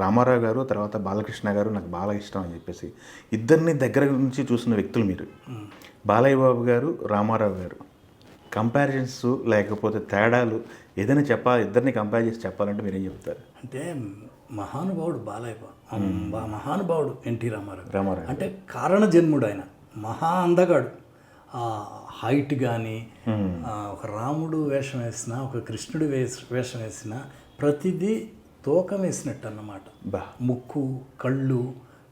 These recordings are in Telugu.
రామారావు గారు తర్వాత బాలకృష్ణ గారు నాకు బాగా ఇష్టం అని చెప్పేసి ఇద్దరిని దగ్గర నుంచి చూసిన వ్యక్తులు మీరు. బాలయ్య బాబు గారు, రామారావు గారు కంపారిజన్స్ లేకపోతే తేడాలు ఏదైనా ఇద్దరిని కంపేర్ చేసి చెప్పాలంటే మీరేం చెప్తారు? అంటే మహానుభావుడు బాలయ్య బాబు, మహానుభావుడు ఎన్టీ రామారావు అంటే కారణ జన్ముడు ఆయన, మహా అందగాడు. హైట్ కానీ ఒక రాముడు వేషం వేసిన, ఒక కృష్ణుడు వేషం వేసిన ప్రతిదీ తూకం వేసినట్టు అన్నమాట. ముక్కు, కళ్ళు,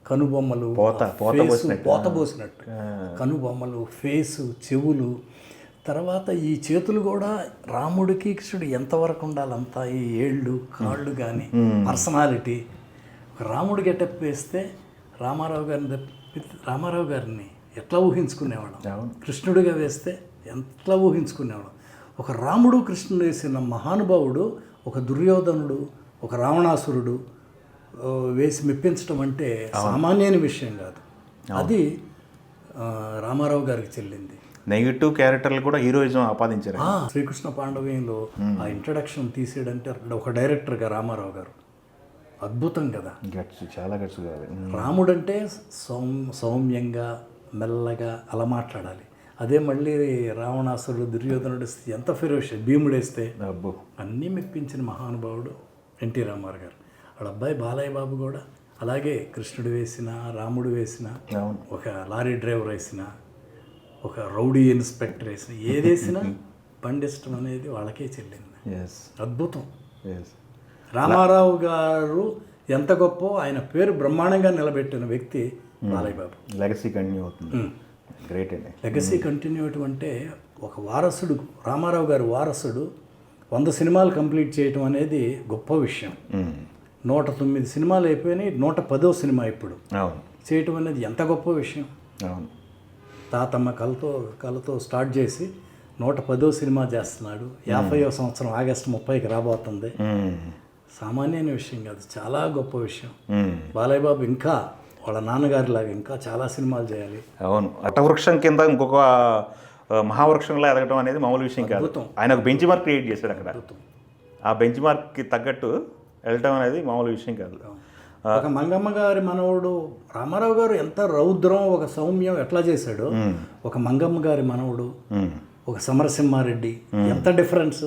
కనుబొమ్మలు పోత పోసినట్టు, కనుబొమ్మలు, ఫేసు, చెవులు, తర్వాత ఈ చేతులు కూడా రాముడికి కృష్ణుడు ఎంతవరకు ఉండాలంతా, ఈ ఏళ్ళు, కాళ్ళు కానీ పర్సనాలిటీ. ఒక రాముడు గెటప్ వేస్తే రామారావు గారిని ఎట్లా ఊహించుకునేవాళ్ళం, కృష్ణుడిగా వేస్తే ఎట్లా ఊహించుకునేవాళ్ళం. ఒక రాముడు కృష్ణుడు వేసిన మహానుభావుడు ఒక దుర్యోధనుడు, ఒక రావణాసురుడు వేసి మెప్పించడం అంటే సామాన్యమైన విషయం కాదు. అది రామారావు గారికి చెల్లింది. నెగిటివ్ క్యారెక్టర్లు కూడా హీరోయిజం ఆపాదించారు. శ్రీకృష్ణ పాండవ్యంలో ఆ ఇంట్రడక్షన్ తీసేయడంటే ఒక డైరెక్టర్గా రామారావు గారు అద్భుతం కదా. చాలా గట్స్ కావాలి. రాముడు అంటే సౌమ్యంగా మెల్లగా అలా మాట్లాడాలి. అదే మళ్ళీ రావణాసురుడు, దుర్యోధనుడు ఎంత ఫెరోషియస్, భీముడేస్తే అన్నీ మెప్పించిన మహానుభావుడు ఎన్టీ రామారావు గారు. వాళ్ళ అబ్బాయి బాలయ్య బాబు కూడా అలాగే కృష్ణుడు వేసిన, రాముడు వేసిన, ఒక లారీ డ్రైవర్ వేసిన, ఒక రౌడీ ఇన్స్పెక్టర్ వేసిన, ఏదేసినా పండిష్టం అనేది వాళ్ళకే చెల్లింది. అద్భుతం. రామారావు గారు ఎంత గొప్ప, ఆయన పేరు బ్రహ్మాండంగా నిలబెట్టిన వ్యక్తి బాలయ్య బాబు. లెగసీ కంటిన్యూ అవుతుంది. గ్రేట్ అండి. లెగసీ కంటిన్యూ అంటే ఒక వారసుడు, రామారావు గారు వారసుడు 100 సినిమాలు కంప్లీట్ చేయటం అనేది గొప్ప విషయం. 109 సినిమాలు అయిపోయినాయి, 110వ సినిమా ఇప్పుడు చేయటం అనేది ఎంత గొప్ప విషయం. తాతమ్మ కళతో స్టార్ట్ చేసి 110వ సినిమా చేస్తున్నాడు. 50వ సంవత్సరం ఆగస్టు 30కి రాబోతుంది. సామాన్యమైన విషయం కాదు, చాలా గొప్ప విషయం. బాలయ్య బాబు ఇంకా వాళ్ళ నాన్నగారిలాగా ఇంకా చాలా సినిమాలు చేయాలి. అవును, అటవృక్షం కింద ఇంకొక మహావృక్షంలో ఎదగడం అనేది మామూలు విషయం కాదు. ఆయన ఒక బెంచ్ మార్క్ క్రియేట్ చేశాడు అక్కడ. ఆ బెంచ్ మార్క్కి తగ్గట్టు వెళ్ళటం అనేది మామూలు విషయం కాదు. ఒక మంగమ్మ గారి మనవడు రామారావు గారు ఎంత రౌద్రం, ఒక సౌమ్యం ఎట్లా చేశాడో, ఒక మంగమ్మ గారి మనవడు, ఒక సమరసింహారెడ్డి ఎంత డిఫరెన్స్.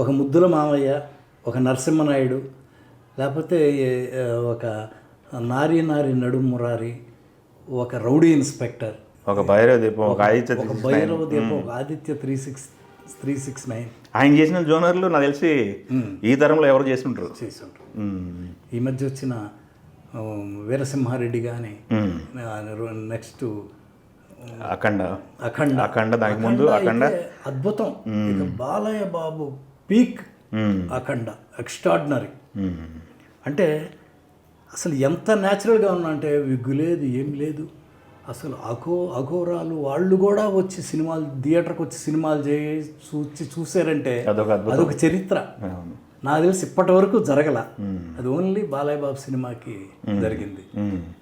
ఒక ముద్దుల మామయ్య, ఒక నరసింహనాయుడు, లేకపోతే ఒక నారీ నడుము మురారి, ఒక రౌడీ ఇన్స్పెక్టర్, ఒక భైరవ దీపం, ఒక ఆదిత్య 369. ఆయన చేసిన జోనర్లు నాకు తెలిసి ఈ తరంలో ఎవరు చేసి ఉంటారు. ఈ మధ్య వచ్చిన వీరసింహారెడ్డి కానీ, నెక్స్ట్ అఖండ దానికి ముందు అఖండ అద్భుతం. ఇక బాలయ్య బాబు పీక్ అఖండ ఎక్స్ట్రాడినరీ. అంటే అసలు ఎంత న్యాచురల్గా ఉన్నా అంటే విగ్గు లేదు, ఏం లేదు. అసలు అఘోరాలు వాళ్ళు కూడా వచ్చి సినిమాలు థియేటర్కి వచ్చి సినిమాలు చూసారంటే అదొక చరిత్ర. నాకు తెలిసి ఇప్పటి వరకు జరగల. అది ఓన్లీ బాలయ్య బాబు సినిమాకి జరిగింది.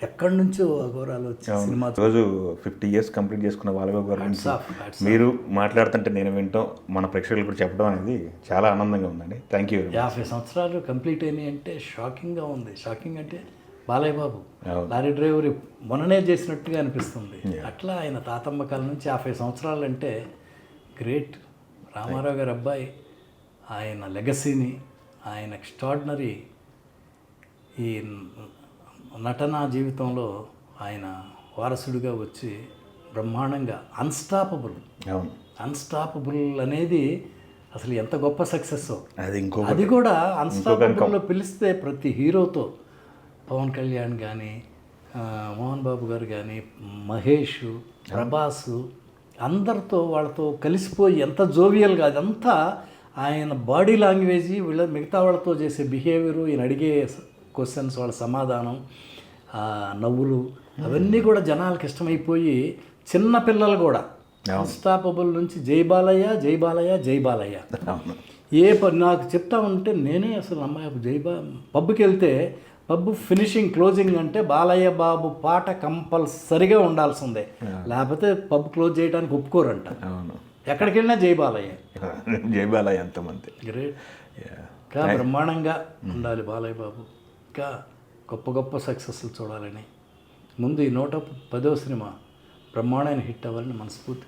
ఎక్కడి నుంచో అఘోరాలు వచ్చి సినిమా. రోజు 50 years కంప్లీట్ చేసుకున్న బాలయ్య బాబు గారు గురించి మీరు మాట్లాడుతుంటే నేను వింటాం, మన ప్రేక్షకులు కూడా చెప్పడం అనేది చాలా ఆనందంగా ఉందండి. Thank you. 50 సంవత్సరాలు కంప్లీట్ అయినాయి అంటే షాకింగ్గా ఉంది. షాకింగ్ అంటే బాలయ్య బాబు లారీ డ్రైవర్ మొన్ననే చేసినట్టుగా అనిపిస్తుంది. అట్లా ఆయన తాతమ్మ కాలం నుంచి 50 సంవత్సరాలు అంటే గ్రేట్. రామారావు గారి అబ్బాయి ఆయన లెగసీని, ఆయన ఎక్స్ట్రాడినరీ ఈ నటనా జీవితంలో ఆయన వారసుడిగా వచ్చి బ్రహ్మాండంగా అన్స్టాపబుల్ అనేది అసలు ఎంత గొప్ప సక్సెస్. అది కూడా అన్స్టాపబుల్లో పిలిస్తే ప్రతి హీరోతో, పవన్ కళ్యాణ్ కానీ, మోహన్ బాబు గారు కానీ, మహేష్, ప్రభాస్, అందరితో వాళ్ళతో కలిసిపోయి ఎంత జోవియల్గా, అదంతా ఆయన బాడీ లాంగ్వేజ్, మిగతా వాళ్ళతో చేసే బిహేవియరు, ఈయన అడిగే క్వశ్చన్స్, వాళ్ళ సమాధానం, నవ్వులు, అవన్నీ కూడా జనాలకు ఇష్టమైపోయి చిన్నపిల్లలు కూడా అన్స్టాపబుల్ నుంచి జై బాలయ్య జై బాలయ్య జై బాలయ్య. నాకు చెప్తా ఉంటే నేనే అసలు అమ్మాయి పబ్కి వెళ్తే పబ్ ఫినిషింగ్ క్లోజింగ్ అంటే బాలయ్య బాబు పాట కంపల్సరిగా ఉండాల్సిందే, లేకపోతే పబ్ క్లోజ్ చేయడానికి ఒప్పుకోరంట. ఎక్కడికి వెళ్ళినా జై బాలయ్య అంతమంది. గ్రేట్. ఇంకా బ్రహ్మాండంగా ఉండాలి బాలయ్య బాబు. ఇంకా గొప్ప గొప్ప సక్సెస్లు చూడాలని, ముందు ఈ 110వ సినిమా బ్రహ్మాండమైన హిట్ అవ్వాలని మనస్ఫూర్తి